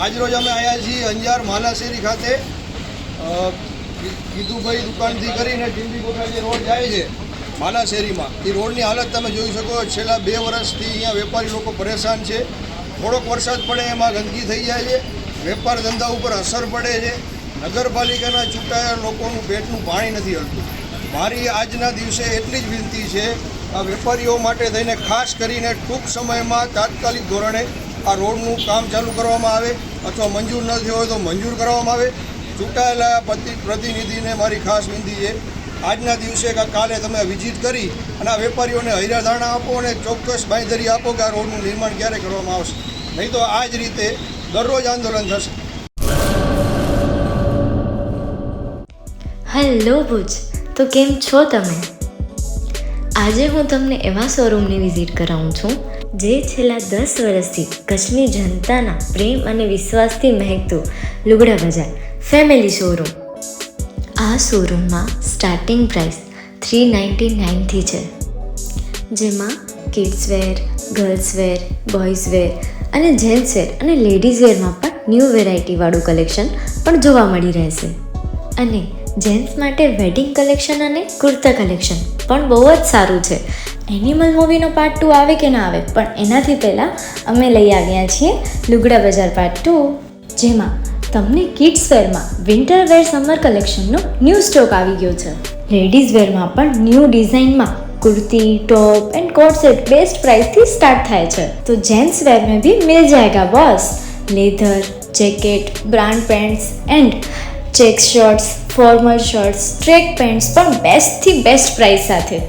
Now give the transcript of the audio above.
આજરોજ અમે આવ્યા છીએ અંજાર માલાશેરી ખાતે ગીધુભાઈ દુકાનથી કરીને ટીંબી કોઠા જે રોડ જાય છે માલાશેરીમાં, એ રોડની હાલત તમે જોઈ શકો. છેલ્લા 2 વર્ષથી અહીંયા વેપારી લોકો પરેશાન છે. થોડોક વરસાદ પડે એમાં ગંદકી થઈ જાય છે, વેપાર ધંધા ઉપર અસર પડે છે. નગરપાલિકાના ચૂંટાયેલા લોકોનું પેટનું પાણી નથી હલતું. મારી આજના દિવસે એટલી જ વિનંતી છે, આ વેપારીઓ માટે થઈને ખાસ કરીને ટૂંક સમયમાં તાત્કાલિક ધોરણે આ રોડનું કામ ચાલુ કરવામાં આવે, અથવા મંજૂર ન થયો હોય તો મંજૂર કરવામાં આવે. ચૂંટાયેલા પ્રતિનિધિને મારી ખાસ વિનંતી છે, આજના દિવસે કે કાલે તમે વિઝિટ કરી અને આ વેપારીઓને હૈરાધારણા આપો અને ચોક્કસ બાંયધરી આપો કે આ રોડનું નિર્માણ ક્યારે કરવામાં આવશે. નહીં તો આ જ રીતે દરરોજ આંદોલન થશે. હેલો ભુજ, તો કેમ છો તમે? આજે હું તમને એવા શોરૂમની વિઝિટ કરાવું છું જે છેલ્લા 10 વર્ષથી કચ્છની જનતાના પ્રેમ અને વિશ્વાસથી મહેકતું લુગડા બજાર ફેમિલી શોરૂમ. આ શોરૂમમાં સ્ટાર્ટિંગ પ્રાઇસ 399થી છે, જેમાં kids wear, girls wear, boys wear અને જેન્ટ્સ વેર અને લેડીઝ વેરમાં પણ ન્યૂ વેરાયટીવાળું કલેક્શન પણ જોવા મળી રહેશે. અને જેન્ટ્સ માટે વેડિંગ કલેક્શન અને કુર્તા કલેક્શન પણ બહુ જ સારું છે. એનિમલ મૂવીનો પાર્ટ 2 આવે કે ના આવે, પણ એનાથી પહેલાં અમે લઈ આવ્યા છીએ લુગડા બજાર પાર્ટ 2, જેમાં તમને કિડ્સ વેરમાં વિન્ટર વેર સમર કલેક્શનનો ન્યૂ સ્ટોક આવી ગયો છે. લેડીઝ વેરમાં પણ ન્યૂ ડિઝાઇનમાં kurti, top and coat set best price थी स्टार्ट थाय छे. तो जेंट्स वेर में भी मिल जाएगा boss. Leather, jacket, brand pants and check shirts, formal shirts, track pants पर बेस्ट थी बेस्ट प्राइस साथे.